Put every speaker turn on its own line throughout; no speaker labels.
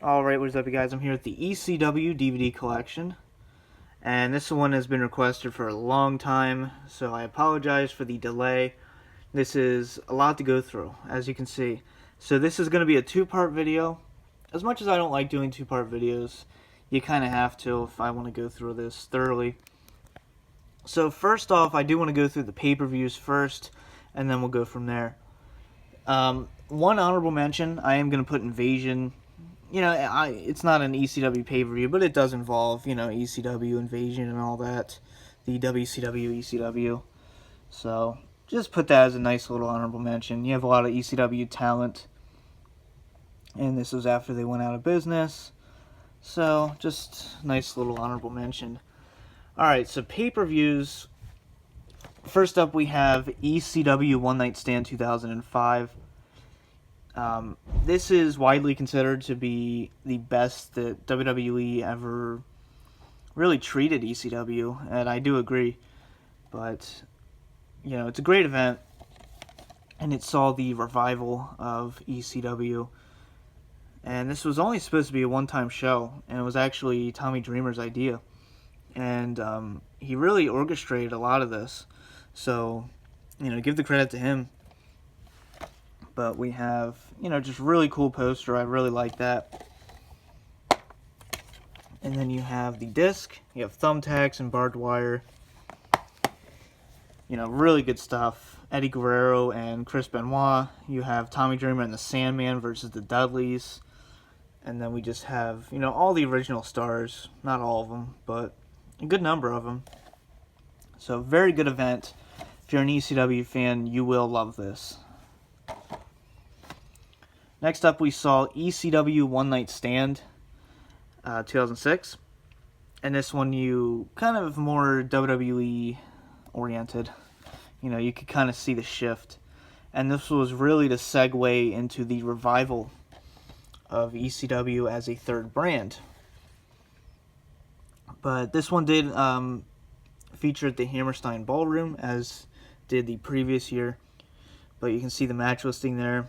Alright, what is up, you guys? I'm here with the ECW DVD collection, and this one has been requested for a long time, so I apologize for the delay. This is a lot to go through, as you can see. So this is going to be a two-part video. As much as I don't like doing two-part videos, you kind of have to if I want to go through this thoroughly. So first off, I do want to go through the pay-per-views first, and then we'll go from there. One honorable mention, I am going to put Invasion. You know, it's not an ECW pay-per-view, but it does involve, you know, ECW, Invasion, and all that. The WCW, ECW. So, just put that as a nice little honorable mention. You have a lot of ECW talent. And this was after they went out of business. So, just nice little honorable mention. Alright, so pay-per-views. First up, we have Ecw One Night Stand 2005. This is widely considered to be the best that WWE ever really treated ECW, and I do agree. But, you know, it's a great event, and it saw the revival of ECW. And this was only supposed to be a one-time show, and it was actually Tommy Dreamer's idea. And he really orchestrated a lot of this. So, you know, give the credit to him. But we have, you know, just really cool poster. I really like that. And then you have the disc. You have thumbtacks and barbed wire. You know, really good stuff. Eddie Guerrero and Chris Benoit. You have Tommy Dreamer and the Sandman versus the Dudleys. And then we just have, you know, all the original stars. Not all of them, but a good number of them. So, very good event. If you're an ECW fan, you will love this. Next up, we saw Ecw One Night Stand, 2006. And this one, you kind of more WWE oriented. You know, you could kind of see the shift. And this was really to segue into the revival of ECW as a third brand. But this one did feature at the Hammerstein Ballroom, as did the previous year. But you can see the match listing there.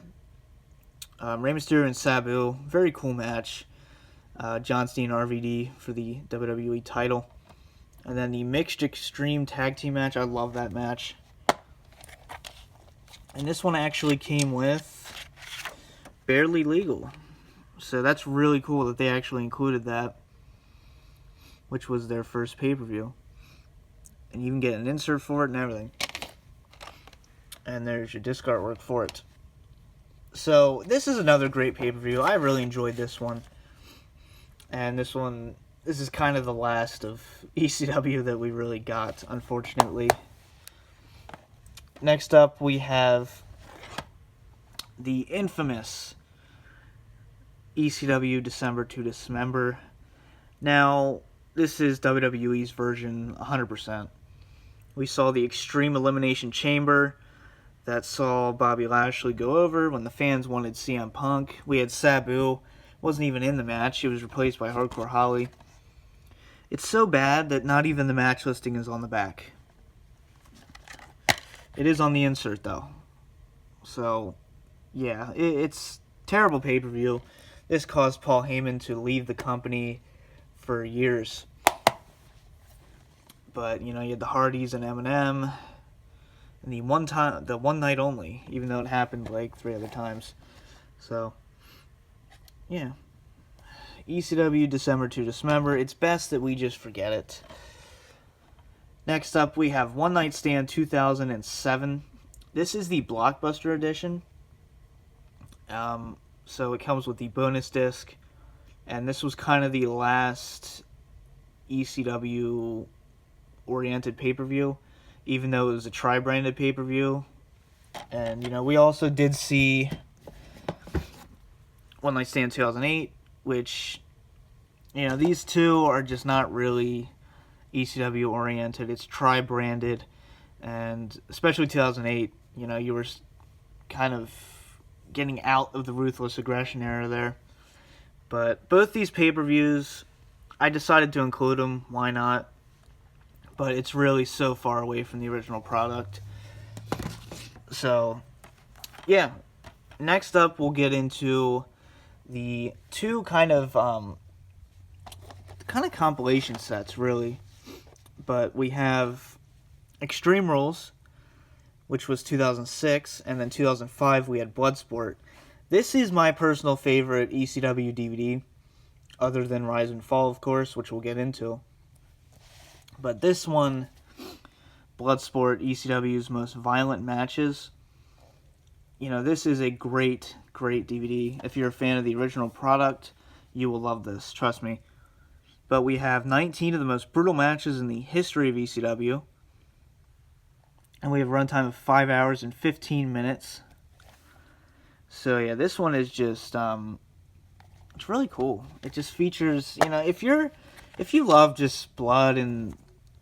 Rey Mysterio and Sabu, very cool match. John Cena RVD for the WWE title. And then the Mixed Extreme Tag Team match, I love that match. And this one actually came with Barely Legal. So that's really cool that they actually included that, which was their first pay-per-view. And you can get an insert for it and everything. And there's your disc artwork for it. So, this is another great pay-per-view. I really enjoyed this one. And this is kind of the last of ECW that we really got, unfortunately. Next up, we have the infamous Ecw December To Dismember. Now, this is WWE's version 100%. We saw the Extreme Elimination Chamber that saw Bobby Lashley go over when the fans wanted CM Punk. We had Sabu, wasn't even in the match. He was replaced by Hardcore Holly. It's so bad that not even the match listing is on the back. It is on the insert, though. So, yeah, it's terrible pay-per-view. This caused Paul Heyman to leave the company for years. But, you know, you had the Hardys and Eminem. And the one night only, even though it happened like 3 other times. So, yeah. ECW December To Dismember. It's best that we just forget it. Next up, we have One Night Stand 2007. This is the Blockbuster edition. So it comes with the bonus disc. And this was kind of the last ECW-oriented pay-per-view, even though it was a tri-branded pay-per-view. And, you know, we also did see One Night Stand 2008, which, you know, these two are just not really ECW-oriented. It's tri-branded, and especially 2008, you know, you were kind of getting out of the Ruthless Aggression era there. But both these pay-per-views, I decided to include them. Why not? But it's really so far away from the original product. So, yeah. Next up, we'll get into the two kind of compilation sets, really. But we have Extreme Rules, which was 2006, and then 2005 we had Bloodsport. This is my personal favorite ECW DVD, other than Rise and Fall, of course, which we'll get into. But this one, Bloodsport, ECW's most violent matches, you know, this is a great, great DVD. If you're a fan of the original product, you will love this, trust me. But we have 19 of the most brutal matches in the history of ECW. And we have a runtime of 5 hours and 15 minutes. So yeah, this one is just, it's really cool. It just features, you know, if you love just blood, and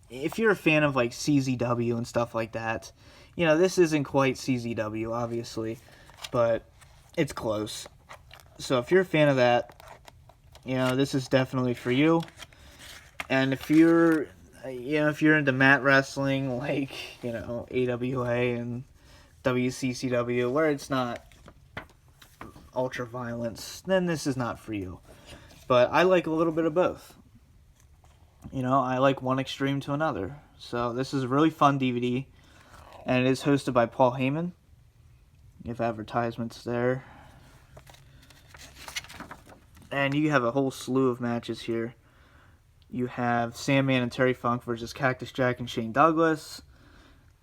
if you're a fan of like CZW and stuff like that, you know, this isn't quite CZW, obviously, but it's close. So if you're a fan of that, you know, this is definitely for you. And if you're, you know, if you're into mat wrestling, like, you know, AWA and WCCW, where it's not ultra violence, then this is not for you. But I like a little bit of both. You know, I like one extreme to another. So this is a really fun DVD, and it is hosted by Paul Heyman. You have advertisements there. And you have a whole slew of matches here. You have Sandman and Terry Funk versus Cactus Jack and Shane Douglas.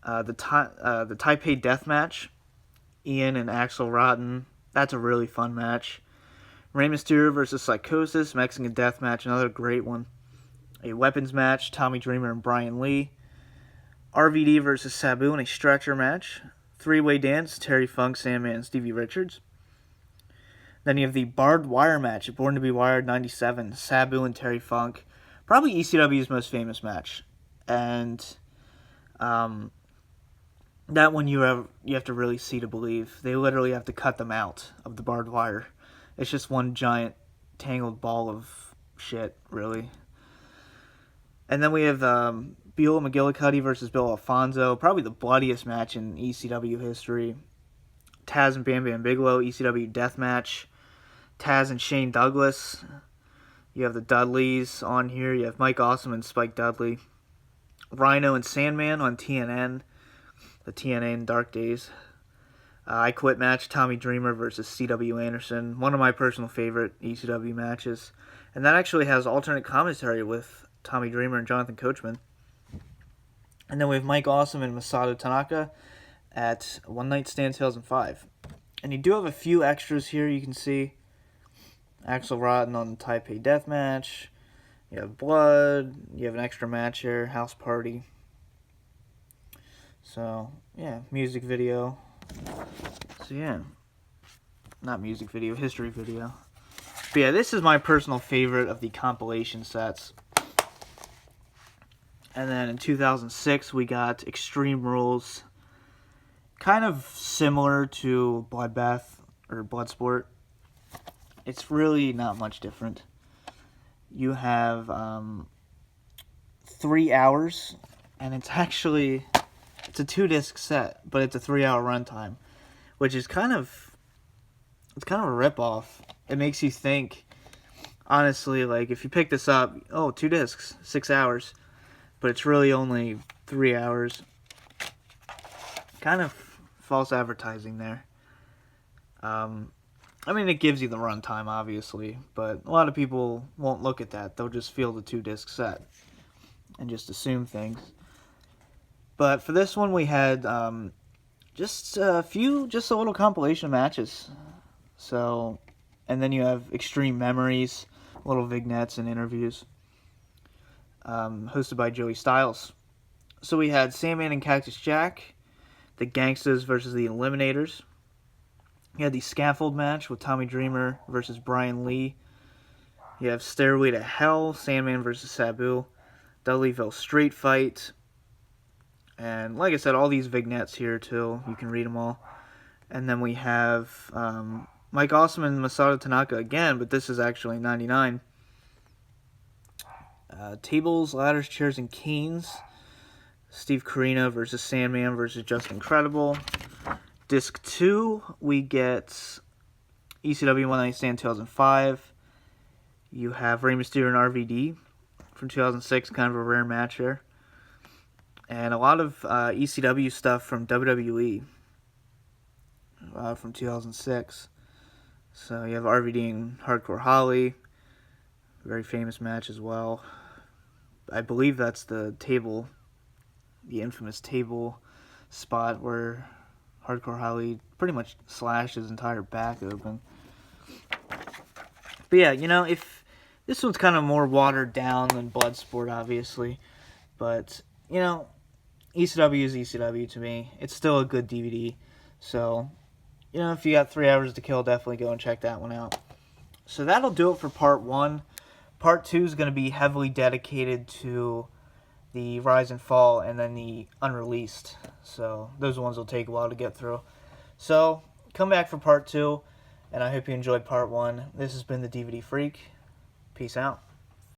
The Taipei Death Match. Ian and Axel Rotten. That's a really fun match. Rey Mysterio versus Psychosis. Mexican Death Match. Another great one. A Weapons Match. Tommy Dreamer and Brian Lee. RVD versus Sabu in a stretcher match. Three-way dance. Terry Funk, Sandman, and Stevie Richards. Then you have the Barbed Wire match. Born to be Wired 97. Sabu and Terry Funk. Probably ECW's most famous match. And that one you have to really see to believe. They literally have to cut them out of the barbed wire. It's just one giant tangled ball of shit, really. And then we have Beulah McGillicutty versus Bill Alfonso. Probably the bloodiest match in ECW history. Taz and Bam Bam Bigelow, ECW Death Match. Taz and Shane Douglas. You have the Dudleys on here. You have Mike Awesome and Spike Dudley. Rhino and Sandman on TNN. The TNA in Dark Days. I Quit match, Tommy Dreamer versus C.W. Anderson. One of my personal favorite ECW matches. And that actually has alternate commentary with Tommy Dreamer and Jonathan Coachman. And then we have Mike Awesome and Masato Tanaka at One Night Stand 2005. And you do have a few extras here you can see. Axel Rotten on the Taipei Death Match. You have blood. You have an extra match here. House Party. So, yeah. Music video. So, yeah. Not music video. History video. But, yeah, this is my personal favorite of the compilation sets. And then in 2006, we got Extreme Rules. Kind of similar to Bloodbath or Bloodsport. It's really not much different. You have 3 hours, and it's a 2-disc set, but it's a 3-hour runtime, which is kind of a ripoff. It makes you think, honestly, like if you pick this up, 2 discs, 6 hours, but it's really only 3 hours. Kind of false advertising there. I mean, it gives you the runtime, obviously, but a lot of people won't look at that. They'll just feel the 2-disc set and just assume things. But for this one, we had just a little compilation matches. So, and then you have Extreme Memories, little vignettes and interviews, hosted by Joey Styles. So we had Sandman and Cactus Jack, the Gangstas versus the Eliminators. You had the Scaffold match with Tommy Dreamer versus Brian Lee. You have Stairway to Hell, Sandman versus Sabu. Dudleyville Street Fight. And like I said, all these vignettes here too. You can read them all. And then we have Mike Awesome and Masato Tanaka again, but this is actually 99. Tables, Ladders, Chairs, and Canes. Steve Corino versus Sandman versus Just Incredible. Disc 2, we get Ecw One Night Stand 2005. You have Rey Mysterio and RVD from 2006, kind of a rare match there. And a lot of ECW stuff from WWE from 2006. So you have RVD and Hardcore Holly, very famous match as well. I believe that's the table, the infamous table spot where Hardcore Holly pretty much slashed his entire back open. But yeah, you know, if this one's kind of more watered down than Bloodsport, obviously, but you know, ECW is ECW to me. It's still a good DVD, so you know, if you got 3 hours to kill, definitely go and check that one out. So that'll do it for part 1. Part 2 is going to be heavily dedicated to the Rise and Fall and then the Unreleased. So those ones will take a while to get through. So come back for part 2, and I hope you enjoyed part 1. This has been the DVD Freak. Peace out.